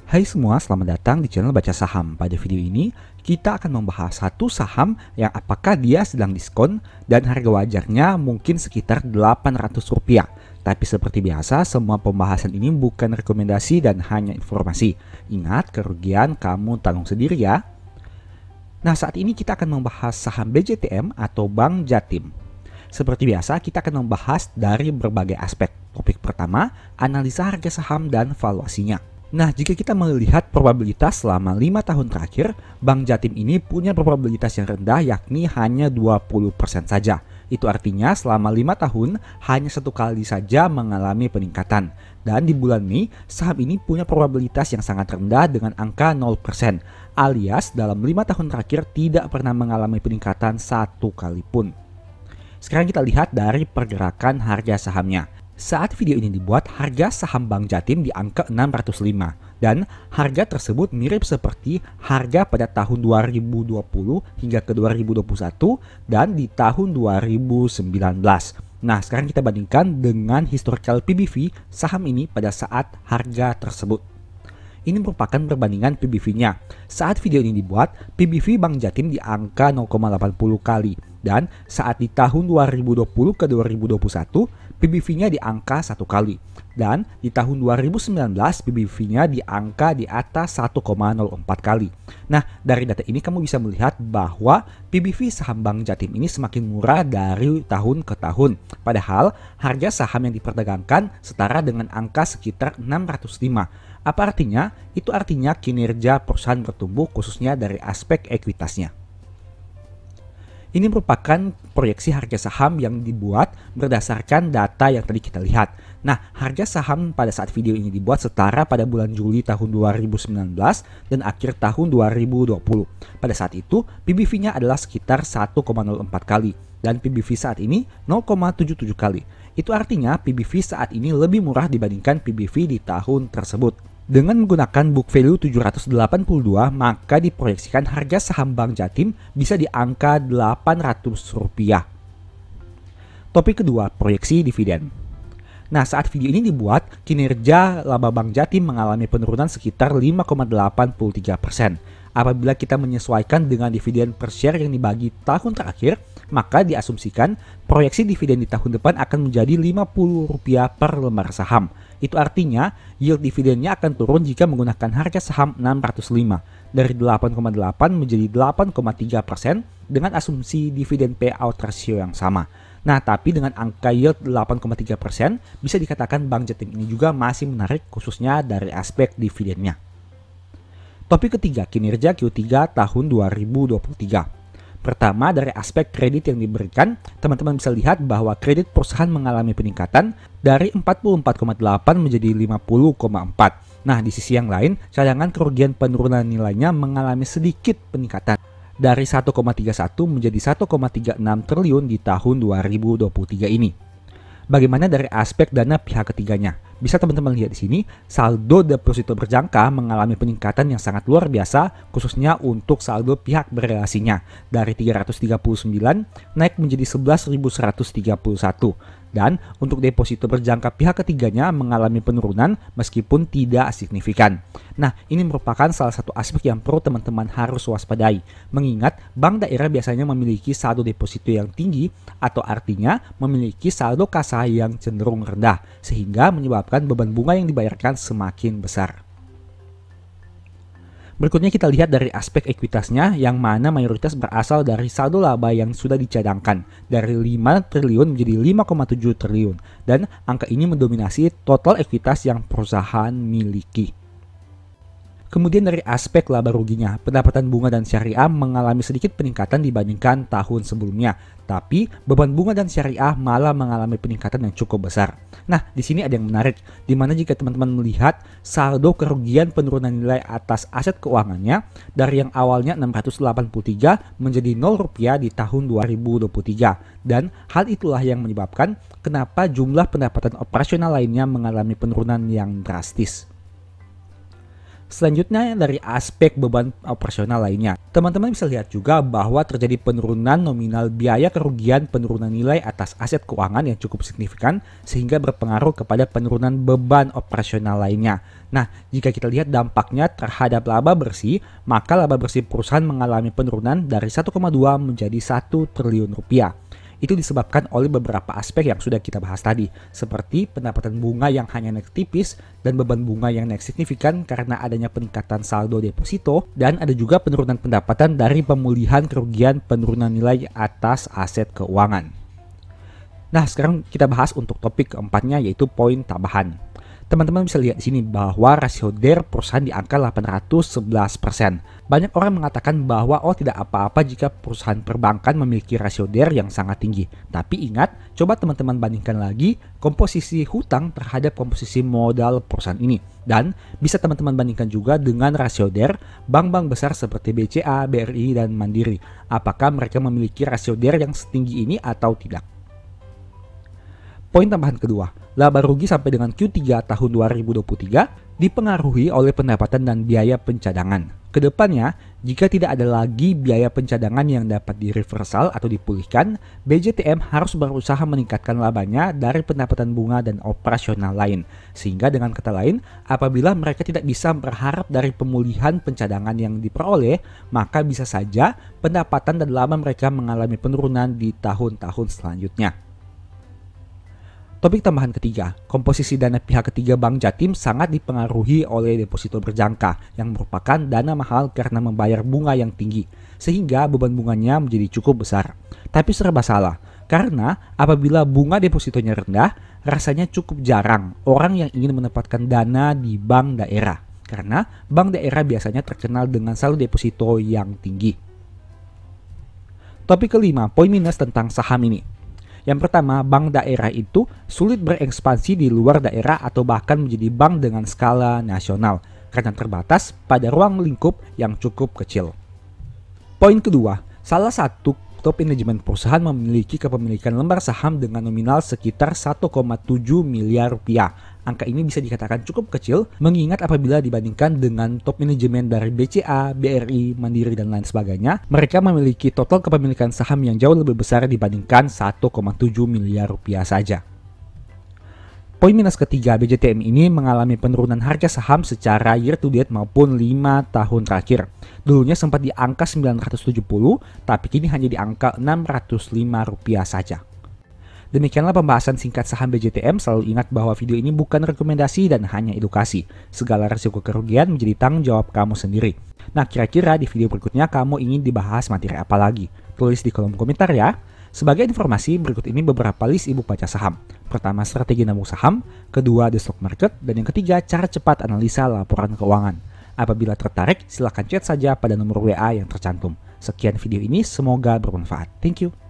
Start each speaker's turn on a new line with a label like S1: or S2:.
S1: Hai semua, selamat datang di channel Baca Saham. Pada video ini, kita akan membahas satu saham yang apakah dia sedang diskon dan harga wajarnya mungkin sekitar Rp800. Tapi seperti biasa, semua pembahasan ini bukan rekomendasi dan hanya informasi. Ingat, kerugian kamu tanggung sendiri ya. Nah, saat ini kita akan membahas saham BJTM atau Bank Jatim. Seperti biasa, kita akan membahas dari berbagai aspek. Topik pertama, analisa harga saham dan valuasinya. Nah, jika kita melihat probabilitas selama 5 tahun terakhir, Bank Jatim ini punya probabilitas yang rendah yakni hanya 20% saja. Itu artinya selama 5 tahun hanya satu kali saja mengalami peningkatan. Dan di bulan Mei, saham ini punya probabilitas yang sangat rendah dengan angka 0%, alias dalam 5 tahun terakhir tidak pernah mengalami peningkatan satu kali pun. Sekarang kita lihat dari pergerakan harga sahamnya. Saat video ini dibuat, harga saham Bank Jatim di angka 605 dan harga tersebut mirip seperti harga pada tahun 2020 hingga ke 2021 dan di tahun 2019. Nah, sekarang kita bandingkan dengan historical PBV saham ini pada saat harga tersebut. Ini merupakan perbandingan PBV-nya. Saat video ini dibuat, PBV Bank Jatim di angka 0,80 kali. Dan saat di tahun 2020 ke 2021, PBV-nya di angka 1 kali. Dan di tahun 2019, PBV-nya di angka di atas 1,04 kali. Nah, dari data ini kamu bisa melihat bahwa PBV saham Bank Jatim ini semakin murah dari tahun ke tahun. Padahal, harga saham yang diperdagangkan setara dengan angka sekitar 605. Apa artinya? Itu artinya kinerja perusahaan bertumbuh khususnya dari aspek ekuitasnya. Ini merupakan proyeksi harga saham yang dibuat berdasarkan data yang tadi kita lihat. Nah, harga saham pada saat video ini dibuat setara pada bulan Juli tahun 2019 dan akhir tahun 2020. Pada saat itu, PBV-nya adalah sekitar 1,04 kali dan PBV saat ini 0,77 kali. Itu artinya PBV saat ini lebih murah dibandingkan PBV di tahun tersebut. Dengan menggunakan book value 782, maka diproyeksikan harga saham Bank Jatim bisa di angka Rp800. Topik kedua, proyeksi dividen. Nah, saat video ini dibuat, kinerja laba Bank Jatim mengalami penurunan sekitar 5,83%. Apabila kita menyesuaikan dengan dividen per share yang dibagi tahun terakhir, maka diasumsikan proyeksi dividen di tahun depan akan menjadi Rp50 per lembar saham. Itu artinya yield dividennya akan turun jika menggunakan harga saham 605 dari 8,8 menjadi 8,3% dengan asumsi dividen payout ratio yang sama. Nah, tapi dengan angka yield 8,3% bisa dikatakan Bank Jatim ini juga masih menarik khususnya dari aspek dividennya. Topik ketiga, kinerja Q3 tahun 2023. Pertama, dari aspek kredit yang diberikan, teman-teman bisa lihat bahwa kredit perusahaan mengalami peningkatan dari 44,8 menjadi 50,4. Nah, di sisi yang lain, cadangan kerugian penurunan nilainya mengalami sedikit peningkatan dari 1,31 menjadi 1,36 triliun di tahun 2023 ini. Bagaimana dari aspek dana pihak ketiganya? Bisa teman-teman lihat di sini, saldo deposito berjangka mengalami peningkatan yang sangat luar biasa, khususnya untuk saldo pihak berrelasinya dari 339 naik menjadi 11.131. Dan untuk deposito berjangka pihak ketiganya mengalami penurunan meskipun tidak signifikan. Nah, ini merupakan salah satu aspek yang perlu teman-teman harus waspadai. Mengingat bank daerah biasanya memiliki saldo deposito yang tinggi atau artinya memiliki saldo kasa yang cenderung rendah sehingga menyebabkan beban bunga yang dibayarkan semakin besar. Berikutnya kita lihat dari aspek ekuitasnya yang mana mayoritas berasal dari saldo laba yang sudah dicadangkan dari 5 triliun menjadi 5,7 triliun dan angka ini mendominasi total ekuitas yang perusahaan miliki. Kemudian dari aspek laba ruginya, pendapatan bunga dan syariah mengalami sedikit peningkatan dibandingkan tahun sebelumnya. Tapi beban bunga dan syariah malah mengalami peningkatan yang cukup besar. Nah, di sini ada yang menarik, di mana jika teman-teman melihat saldo kerugian penurunan nilai atas aset keuangannya dari yang awalnya 683 menjadi Rp0 di tahun 2023. Dan hal itulah yang menyebabkan kenapa jumlah pendapatan operasional lainnya mengalami penurunan yang drastis. Selanjutnya dari aspek beban operasional lainnya. Teman-teman bisa lihat juga bahwa terjadi penurunan nominal biaya kerugian penurunan nilai atas aset keuangan yang cukup signifikan sehingga berpengaruh kepada penurunan beban operasional lainnya. Nah, jika kita lihat dampaknya terhadap laba bersih, maka laba bersih perusahaan mengalami penurunan dari 1,2 menjadi 1 triliun rupiah. Itu disebabkan oleh beberapa aspek yang sudah kita bahas tadi, seperti pendapatan bunga yang hanya naik tipis dan beban bunga yang naik signifikan karena adanya peningkatan saldo deposito, dan ada juga penurunan pendapatan dari pemulihan kerugian penurunan nilai atas aset keuangan. Nah, sekarang kita bahas untuk topik keempatnya, yaitu poin tambahan. Teman-teman bisa lihat di sini bahwa rasio DER perusahaan di angka 811%. Banyak orang mengatakan bahwa tidak apa-apa jika perusahaan perbankan memiliki rasio DER yang sangat tinggi. Tapi ingat, coba teman-teman bandingkan lagi komposisi hutang terhadap komposisi modal perusahaan ini. Dan bisa teman-teman bandingkan juga dengan rasio DER bank-bank besar seperti BCA, BRI, dan Mandiri. Apakah mereka memiliki rasio DER yang setinggi ini atau tidak? Poin tambahan kedua, laba rugi sampai dengan Q3 tahun 2023 dipengaruhi oleh pendapatan dan biaya pencadangan. Kedepannya, jika tidak ada lagi biaya pencadangan yang dapat direversal atau dipulihkan, BJTM harus berusaha meningkatkan labanya dari pendapatan bunga dan operasional lain. Sehingga dengan kata lain, apabila mereka tidak bisa berharap dari pemulihan pencadangan yang diperoleh, maka bisa saja pendapatan dan laba mereka mengalami penurunan di tahun-tahun selanjutnya. Topik tambahan ketiga, komposisi dana pihak ketiga Bank Jatim sangat dipengaruhi oleh deposito berjangka yang merupakan dana mahal karena membayar bunga yang tinggi, sehingga beban bunganya menjadi cukup besar. Tapi serba salah, karena apabila bunga depositonya rendah, rasanya cukup jarang orang yang ingin menempatkan dana di bank daerah, karena bank daerah biasanya terkenal dengan saldo deposito yang tinggi. Topik kelima, poin minus tentang saham ini. Yang pertama, bank daerah itu sulit berekspansi di luar daerah atau bahkan menjadi bank dengan skala nasional karena terbatas pada ruang lingkup yang cukup kecil. Poin kedua, salah satu top manajemen perusahaan memiliki kepemilikan lembar saham dengan nominal sekitar 1,7 miliar rupiah. Angka ini bisa dikatakan cukup kecil mengingat apabila dibandingkan dengan top manajemen dari BCA, BRI, Mandiri, dan lain sebagainya, mereka memiliki total kepemilikan saham yang jauh lebih besar dibandingkan 1,7 miliar rupiah saja. Poin minus ketiga, BJTM ini mengalami penurunan harga saham secara year to date maupun 5 tahun terakhir. Dulunya sempat di angka 970, tapi kini hanya di angka 605 rupiah saja. Demikianlah pembahasan singkat saham BJTM. Selalu ingat bahwa video ini bukan rekomendasi dan hanya edukasi. Segala risiko kerugian menjadi tanggung jawab kamu sendiri. Nah, kira-kira di video berikutnya kamu ingin dibahas materi apa lagi? Tulis di kolom komentar ya. Sebagai informasi, berikut ini beberapa list e-book baca saham. Pertama, strategi nabung saham. Kedua, the stock market. Dan yang ketiga, cara cepat analisa laporan keuangan. Apabila tertarik, silahkan chat saja pada nomor WA yang tercantum. Sekian video ini, semoga bermanfaat. Thank you.